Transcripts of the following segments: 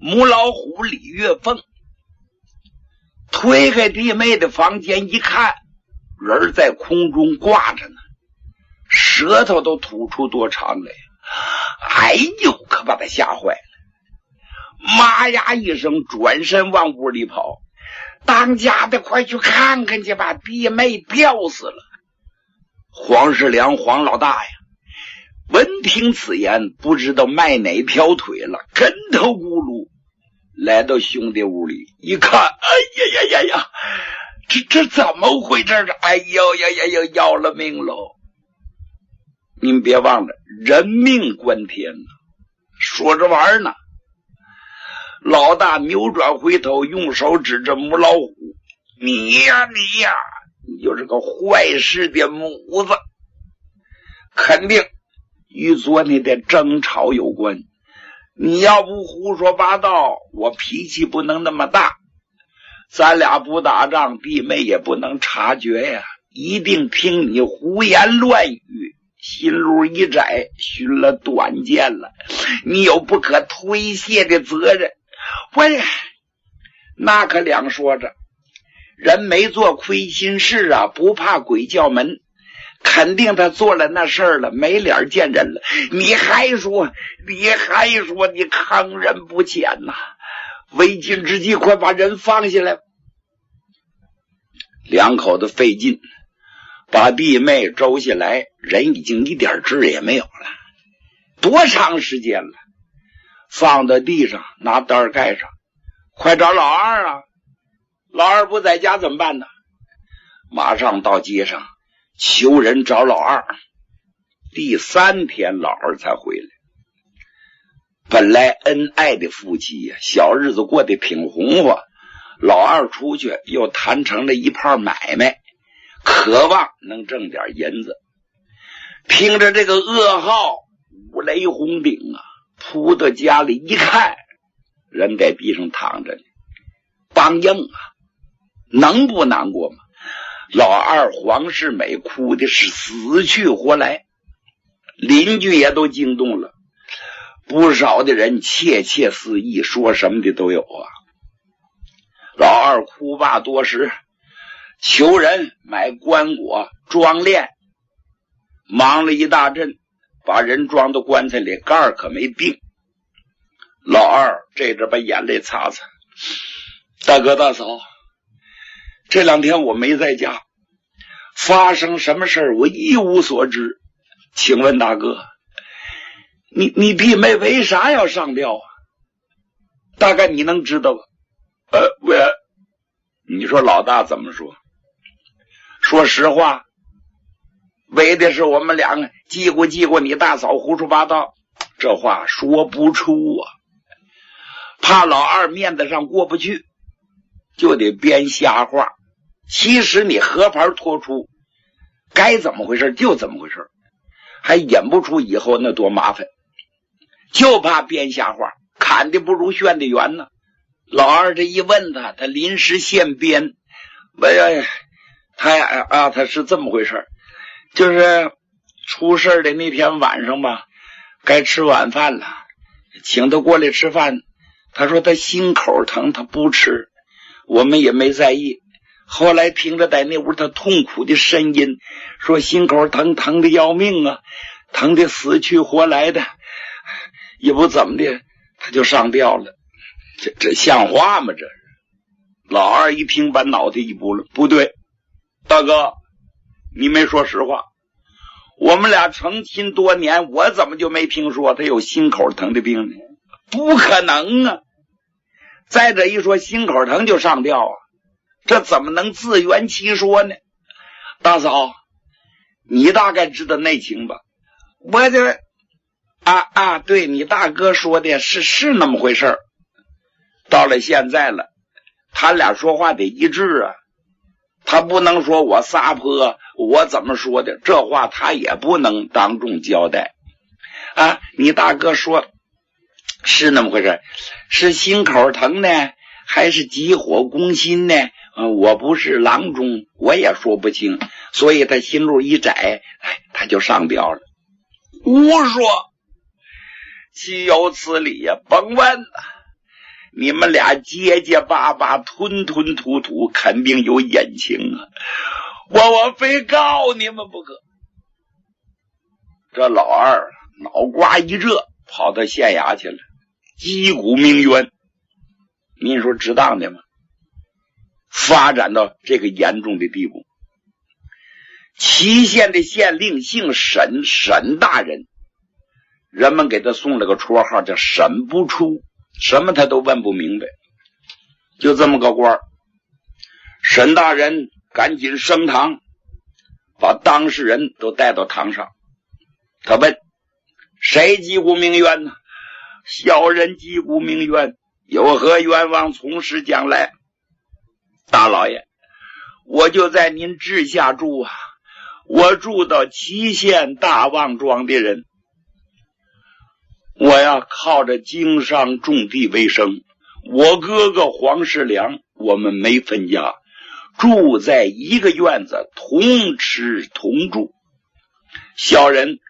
母老虎李月凤推开弟妹的房间一看，人在空中挂着呢，舌头都吐出多长来，哎呦，可把他吓坏了，妈呀一声，转身往屋里跑。当家的快去看看去，把弟妹吊死了。黄世良黄老大呀，闻听此言，不知道迈哪条腿了，跟头咕噜来到兄弟屋里一看，哎呀呀呀呀，这怎么回事？哎呦呀呀呀，要了命喽！您别忘了，人命关天呢。说着玩呢，老大扭转回头，用手指着母老虎：“你呀，你就是个坏事的母子，肯定与昨天的争吵有关。你要不胡说八道，我脾气不能那么大。咱俩不打仗，弟妹也不能察觉呀，一定听你胡言乱语。心路一窄，寻了短见了，你有不可推卸的责任。喂，那可两说着，人没做亏心事啊，不怕鬼叫门，肯定他做了那事儿了，没脸见人了。你还说你坑人不浅呐！为今之计，快把人放下来。两口子费劲把弟妹周下来，人已经一点劲也没有了。多长时间了？放到地上，拿袋盖上，快找老二啊！老二不在家怎么办呢？马上到街上求人找老二。第3天老二才回来。本来恩爱的夫妻呀，小日子过得挺红火，老二出去又谈成了一盘买卖，渴望能挣点银子。听着这个噩耗，五雷轰顶啊，扑到家里一看，人在地上躺着呢，梆硬啊，能不难过吗？老二黄世美哭的是死去活来，邻居也都惊动了，不少的人窃窃私议，说什么的都有啊。老二哭罢多时，求人买棺椁装殓，忙了一大阵，把人装到棺材里，盖儿可没定。老二这阵把眼泪擦擦：“大哥大嫂，这2天我没在家，发生什么事我一无所知，请问大哥，你弟妹为啥要上吊啊？大概你能知道吧？”你说老大怎么说？说实话，为的是我们两个记过你大嫂胡说八道，这话说不出啊。怕老二面子上过不去，就得编瞎话。其实你和盘托出，该怎么回事就怎么回事，还演不出以后那多麻烦。就怕编瞎话，砍的不如炫的圆呢。老二这一问他临时现编，他是这么回事，就是出事的那天晚上吧，该吃晚饭了，请他过来吃饭，他说他心口疼，他不吃，我们也没在意。后来听着在那屋他痛苦的呻吟，说心口疼的要命啊，疼的死去活来的，也不怎么的，他就上吊了。这像话吗？这是。老二一听把脑袋一拨了，不对，大哥，你没说实话，我们俩成亲多年，我怎么就没听说他有心口疼的病呢？不可能啊！再者一说心口疼就上吊啊，这怎么能自圆其说呢？大嫂，你大概知道内情吧？我这对，你大哥说的是那么回事儿。到了现在了，他俩说话得一致啊，他不能说我撒泼，我怎么说的，这话他也不能当众交代啊。你大哥说是那么回事，是心口疼呢，还是急火攻心呢？我不是郎中，我也说不清，所以他心路一窄，他就上吊了。胡说，岂有此理呀！甭问了，你们俩结结巴巴吞吞吐吐，肯定有隐情啊，我非告你们不可。这老二脑瓜一热，跑到县衙去了，击鼓鸣冤。您说值当的吗？发展到这个严重的地步，祁县的县令姓沈，沈大人，人们给他送了个绰号叫审不出，什么他都问不明白，就这么个官儿。沈大人赶紧升堂，把当事人都带到堂上。他问：谁击鼓鸣冤呢？小人击鼓鸣冤，有何冤枉从实将来？大老爷，我就在您治下住啊，我住到祁县大望庄的人，我呀靠着经商种地为生。我哥哥黄世良，我们没分家，住在一个院子，同吃同住。小人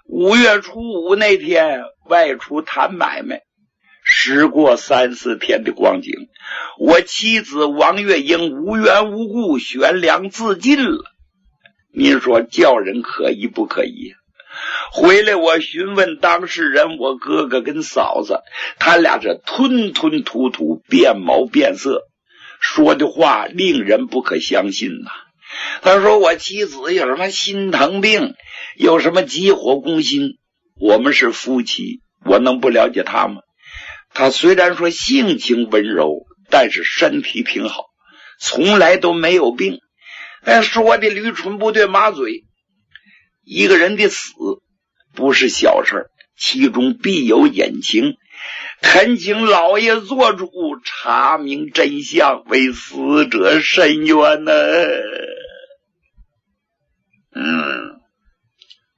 5月初5那天外出谈买卖，时过3、4天的光景，我妻子王月英无缘无故悬梁自尽了。您说叫人可疑不可疑？回来我询问当事人，我哥哥跟嫂子，他俩这吞吞吐吐，变毛变色，说的话令人不可相信呐。他说我妻子有什么心疼病，有什么急火攻心，我们是夫妻，我能不了解他吗？他虽然说性情温柔，但是身体挺好，从来都没有病。说的驴唇不对马嘴，一个人的死不是小事，其中必有隐情，恳请老爷做主查明真相，为死者伸冤呢。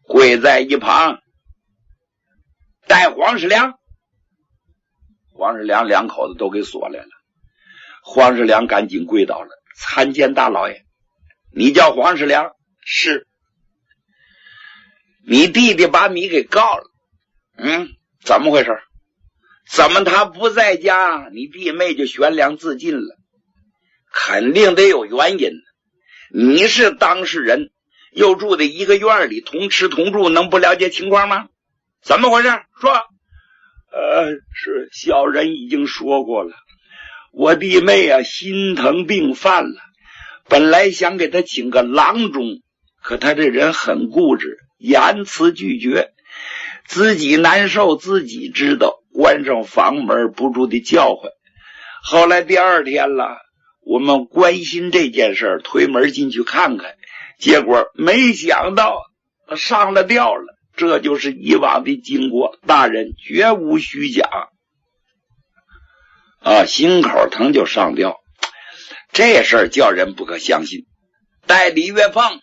跪在一旁带黄世良。黄世良两口子都给锁来了。黄世良赶紧跪倒了，参见大老爷。你叫黄世良？是。你弟弟把你给告了。怎么回事？怎么他不在家，你弟妹就悬梁自尽了？肯定得有原因。你是当事人，又住在一个院里，同吃同住，能不了解情况吗？怎么回事？说。是小人已经说过了，我弟妹啊心疼病犯了，本来想给他请个郎中，可他这人很固执，严词拒绝，自己难受自己知道，关上房门不住的叫唤。后来第2天了，我们关心这件事，推门进去看看，结果没想到上了吊了。这就是以往的经过，大人绝无虚假啊！心口疼就上吊，这事儿叫人不可相信。带李月凤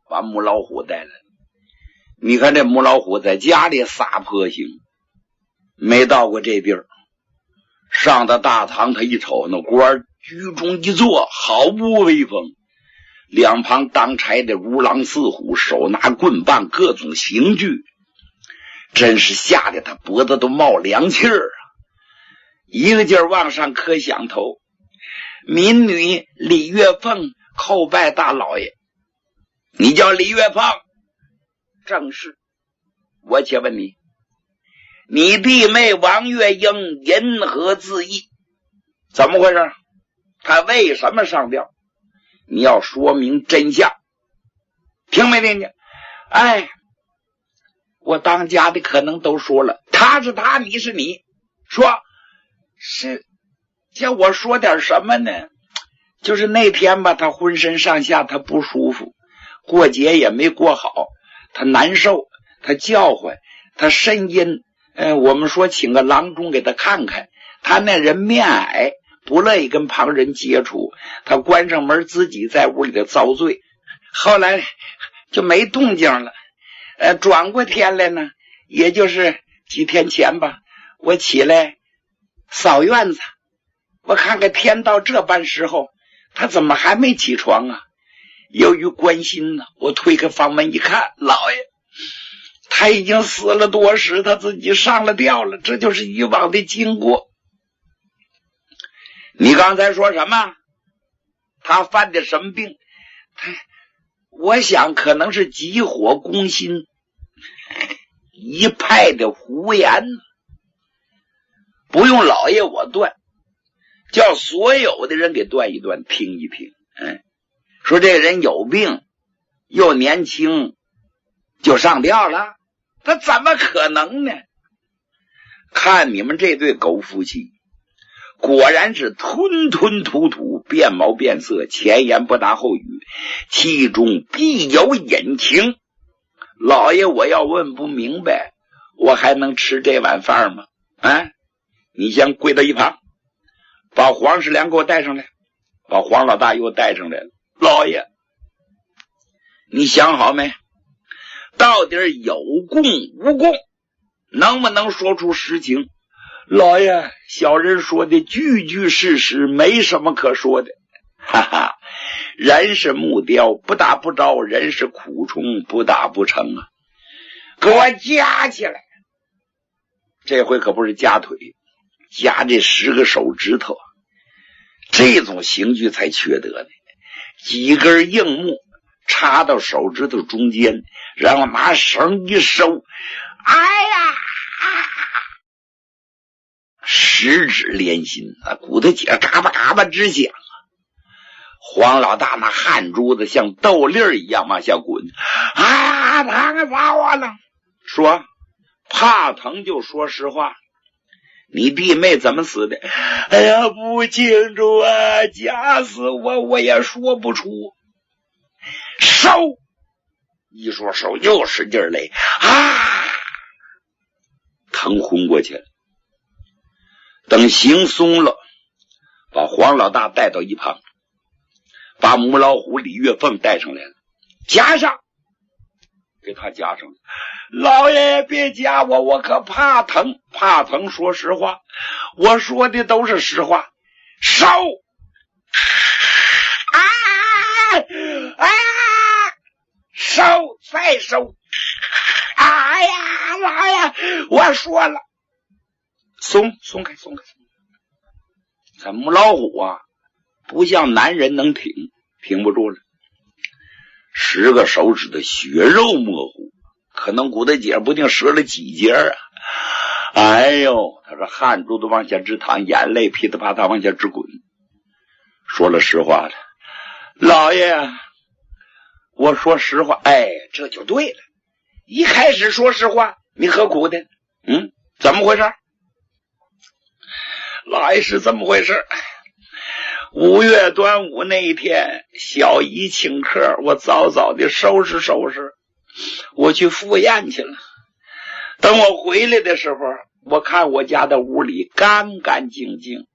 把母老虎带来，你看这母老虎在家里撒泼行，没到过这地儿。上到大堂，他一瞅，那官居中一坐，毫不威风。两旁当差的如狼似虎，手拿棍棒，各种刑具，真是吓得他脖子都冒凉气儿啊！一个劲儿往上磕响头。民女李月凤叩拜大老爷。你叫李月凤？正是。我且问你，你弟妹王月英因何自缢？怎么回事？他为什么上吊？你要说明真相，听没听见？我当家的可能都说了，他是他，你是你，说是叫我说点什么呢？就是那天吧，他浑身上下他不舒服，过节也没过好，他难受，他叫唤，他呻吟。我们说请个郎中给他看看，他那人面矮，不乐意跟旁人接触，他关上门自己在屋里头遭罪，后来就没动静了。转过天来呢，也就是几天前吧，我起来扫院子，我看看天到这般时候，他怎么还没起床啊？由于关心呢，我推开房门一看，老爷他已经死了多时，他自己上了吊了，这就是以往的经过。你刚才说什么？他犯的什么病？我想可能是急火攻心，一派的胡言。不用老爷我断，叫所有的人给断一断，听一听。说这个人有病，又年轻，就上吊了，他怎么可能呢？看你们这对狗夫妻，果然是吞吞吐吐，变毛变色，前言不搭后语，其中必有隐情。老爷我要问不明白，我还能吃这碗饭吗？你先跪到一旁，把黄世良给我带上来，把黄老大又带上来了。老爷，你想好没？到底有供无供，能不能说出实情？老爷，小人说的句句事实，没什么可说的。哈哈，人是木雕，不打不着；人是苦虫，不打不成啊！给我夹起来！这回可不是夹腿，夹这10个手指头，这种刑具才缺德呢。几根硬木插到手指头中间，然后拿绳一收，哎呀，10指连心，骨头节嘎巴嘎巴直响。黄老大那汗珠子像豆粒一样往下滚，疼啊，把我了！说怕疼就说实话，你弟妹怎么死的？哎呀，不清楚啊，夹死我也说不出。收！一说收，又使劲勒，疼昏过去了。等行松了，把黄老大带到一旁，把母老虎李月凤带上来了，夹上，给他夹上了。老爷别夹我，我可怕疼，怕疼说实话，我说的都是实话。收！收，再收！哎呀，老爷，我说了，松开。咱母老虎啊，不像男人能挺不住了。10个手指的血肉模糊，可能骨头节不定折了几节啊！哎呦，他说汗珠都往下直淌，眼泪噼里啪啦往下直滚。说了实话了，老爷，我说实话，这就对了。一开始说实话，你何苦的？怎么回事？老爷是这么回事，5月端午那一天，小姨请客，我早早的收拾，我去赴宴去了。等我回来的时候，我看我家的屋里干干净净，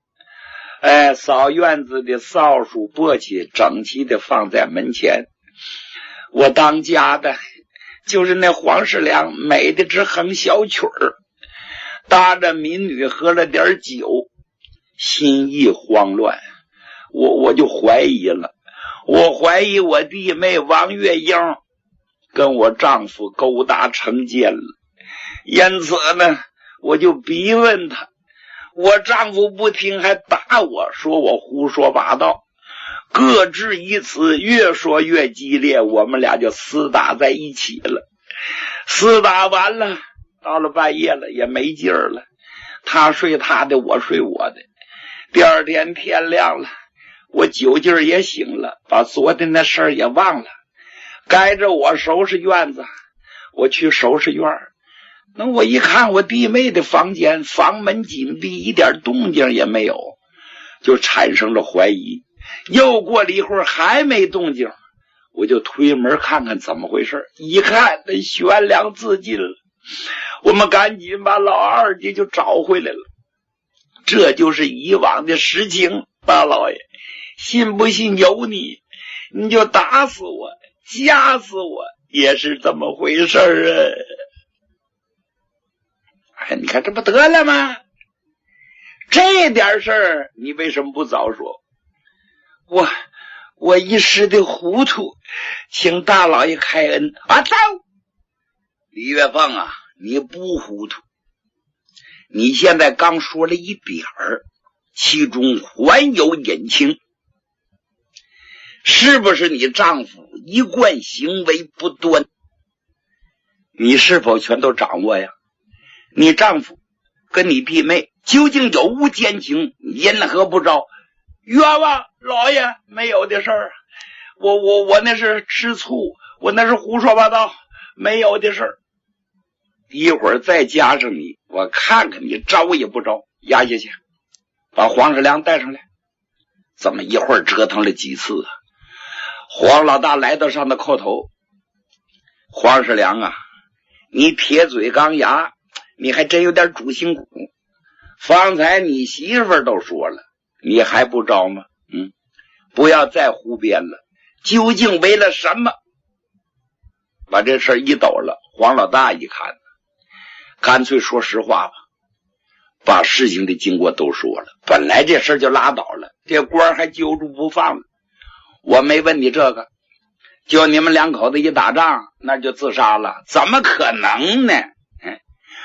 扫院子的扫帚簸箕整齐的放在门前。我当家的就是那黄世良美的直哼小曲儿，搭着民女喝了点酒，心意慌乱。我就怀疑了，我怀疑我弟妹王月英跟我丈夫勾搭成奸了，因此呢，我就逼问他，我丈夫不听，还打我，说我胡说八道，各执一词，越说越激烈，我们俩就厮打在一起了。厮打完了，到了半夜了，也没劲儿了，他睡他的，我睡我的。第二天天亮了，我酒劲儿也醒了，把昨天的事儿也忘了。该着我收拾院子，我去收拾院儿。那我一看我弟妹的房间，房门紧闭，一点动静也没有，就产生了怀疑。又过了一会儿还没动静，我就推门看看怎么回事。一看那悬梁自尽了，我们赶紧把老二姐就找回来了。这就是以往的实情，大老爷，信不信由你，你就打死我夹死我也是这么回事啊！你看这不得了吗？这点事儿你为什么不早说？我一时的糊涂，请大老爷开恩啊！走！李月凤啊，你不糊涂，你现在刚说了一点儿，其中还有隐情。是不是你丈夫一贯行为不端？你是否全都掌握呀？你丈夫跟你弟妹究竟有无奸情？因何不招？冤枉老爷，没有的事儿。我那是吃醋，我那是胡说八道，没有的事儿。一会儿再加上你，我看看你招也不招。押下去，把黄世良带上来。这么一会儿折腾了几次啊？黄老大来到上的叩头。黄世良啊，你铁嘴钢牙，你还真有点主心骨。方才你媳妇儿都说了，你还不招吗？不要再胡编了，究竟为了什么？把这事儿一抖了。黄老大一看，干脆说实话吧，把事情的经过都说了。本来这事儿就拉倒了，这官还揪住不放了。我没问你这个，就你们两口子一打仗，那就自杀了，怎么可能呢？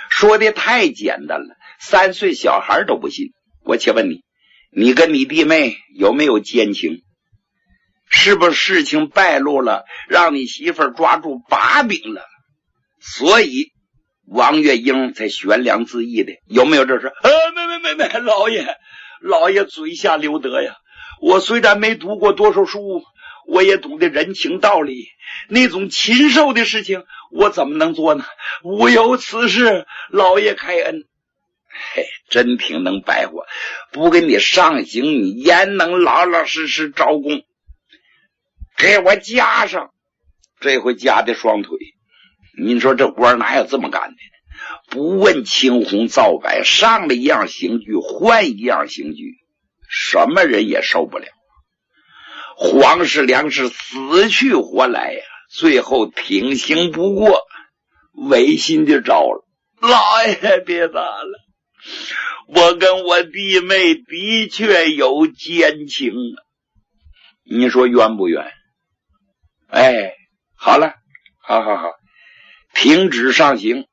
说的太简单了，3岁小孩都不信。我且问你，你跟你弟妹有没有奸情？是不是事情败露了，让你媳妇儿抓住把柄了，所以王月英才悬梁自缢的？有没有这事？没，老爷嘴下留德呀。我虽然没读过多少书，我也懂得人情道理，那种禽兽的事情我怎么能做呢？无有此事，老爷开恩。真挺能白话，不给你上刑，你焉能老老实实招供？给我加上，这回加的双腿。您说这官哪有这么干的？不问青红皂白，上了一样刑具换一样刑具，什么人也受不了。黄世良是死去活来呀，最后挺刑不过，违心的招了。老爷别打了，我跟我弟妹的确有奸情啊，你说冤不冤？好了，好，停止上刑，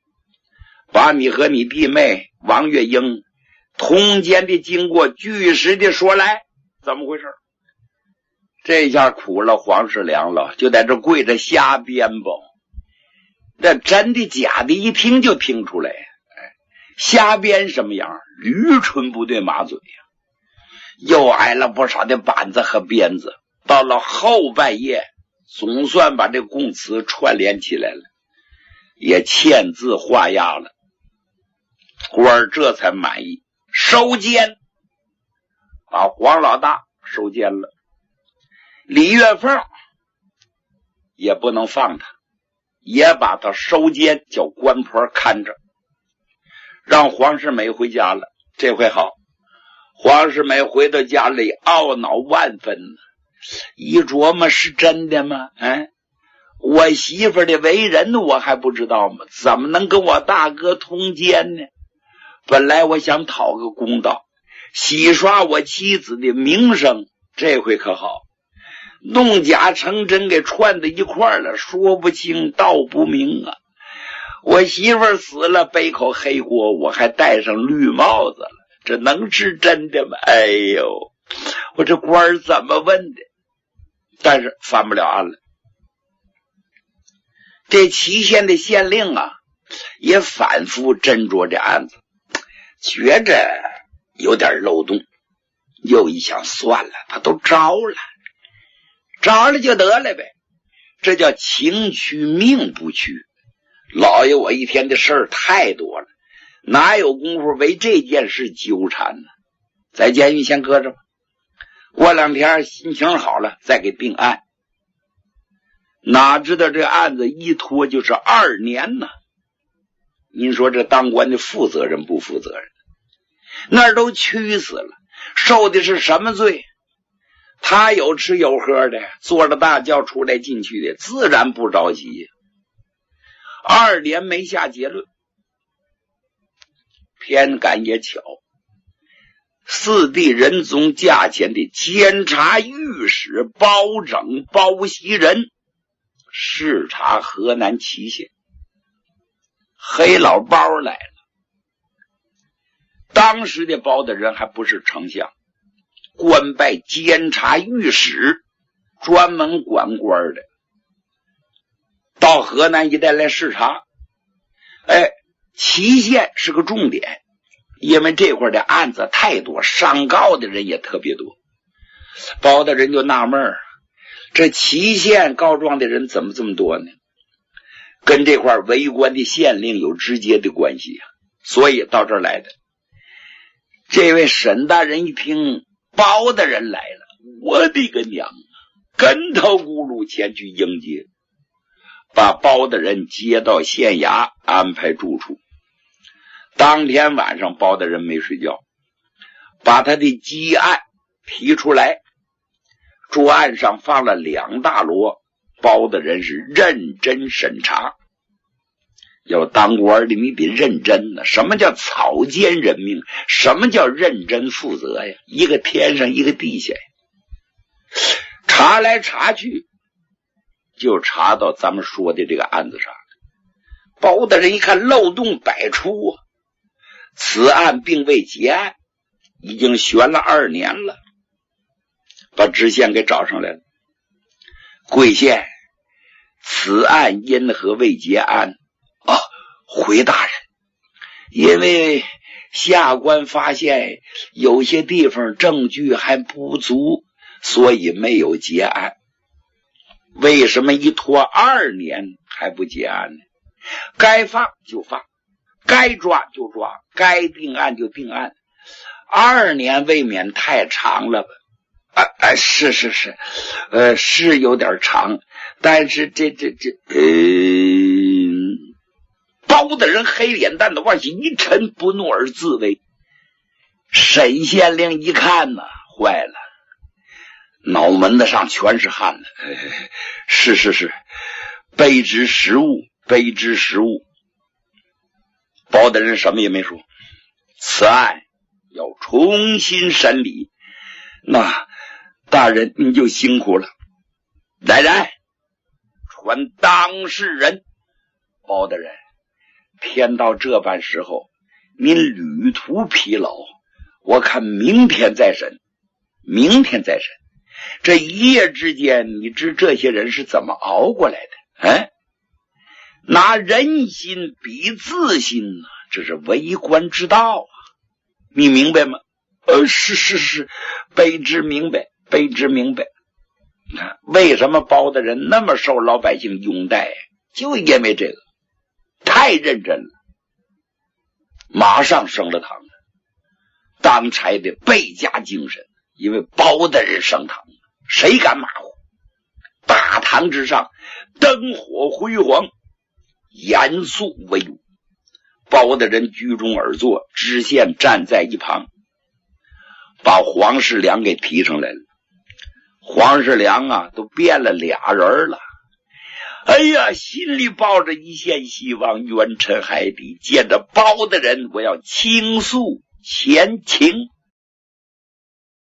把你和你弟妹王月英通奸的经过据实的说来，怎么回事？这下苦了黄世良了，就在这跪着瞎编吧。这真的假的一听就听出来，瞎编什么样？驴唇不对马嘴呀，又挨了不少的板子和鞭子。到了后半夜，总算把这供词串联起来了，也签字画押了。官儿这才满意，收监，把黄老大收监了。李月凤也不能放他，也把他收监，叫官婆看着，让黄世美回家了。这回好，黄世美回到家里懊恼万分，一琢磨是真的吗？我媳妇的为人我还不知道吗？怎么能跟我大哥通奸呢？本来我想讨个公道，洗刷我妻子的名声，这回可好，弄假成真给串在一块儿了，说不清道不明啊！我媳妇儿死了，背口黑锅，我还戴上绿帽子了，这能是真的吗？哎呦，我这官儿怎么问的？但是翻不了案了。这祁县的县令啊，也反复斟酌这案子，觉着有点漏洞，又一想算了，他都招了就得了呗，这叫情去命不去。老爷我一天的事儿太多了，哪有功夫为这件事纠缠呢？在监狱先搁着吧，过2天心情好了再给定案。哪知道这案子一拖就是2年呢？您说这当官的负责任不负责任？那儿都屈死了，受的是什么罪？他有吃有喝的，坐着大轿出来进去的，自然不着急。2年没下结论。偏赶也巧，4弟仁宗驾前的监察御史包拯、包袭人视察河南祁县，黑老包来了。当时的包大人还不是丞相，官拜监察御史，专门管官的，到河南一带来视察。祁县是个重点，因为这块的案子太多，上告的人也特别多。包大人就纳闷，这祁县告状的人怎么这么多呢？跟这块为官的县令有直接的关系啊，所以到这儿来的。这位沈大人一听包大人来了，我的个娘，跟头咕噜前去迎接，把包大人接到县衙安排住处。当天晚上包大人没睡觉，把他的积案提出来，桌案上放了2大摞，包大人是认真审查。要当官的你得认真呢，什么叫草菅人命，什么叫认真负责呀？一个天上一个地下呀。查来查去就查到咱们说的这个案子上。包大人一看漏洞百出啊，此案并未结案，已经悬了2年了，把知县给找上来了。贵县，此案因何未结案？回大人，因为下官发现有些地方证据还不足，所以没有结案。为什么一拖2年还不结案呢？该放就放，该抓就抓，该定案就定案。2年未免太长了吧？是有点长，但是包大人黑脸蛋的往下一沉，不怒而自威。沈县令一看呢，坏了，脑门子上全是汗了。是，卑职失误。包大人什么也没说，此案要重新审理。那大人你就辛苦了。来人，传当事人。包大人，天到这般时候，您旅途疲劳，我看明天再审。这一夜之间，你知这些人是怎么熬过来的？拿人心比自心啊，这是为官之道啊，你明白吗？是，卑职明白。为什么包大人那么受老百姓拥戴？就因为这个，太认真了，马上升了堂了。当差的倍加精神，因为包大人升堂，谁敢马虎？大堂之上灯火辉煌，严肃威武。包大人居中而坐，知县站在一旁，把黄世良给提上来了。黄世良啊，都变了俩人了。哎呀，心里抱着一线希望，冤沉海底。见着包大人，我要倾诉前情。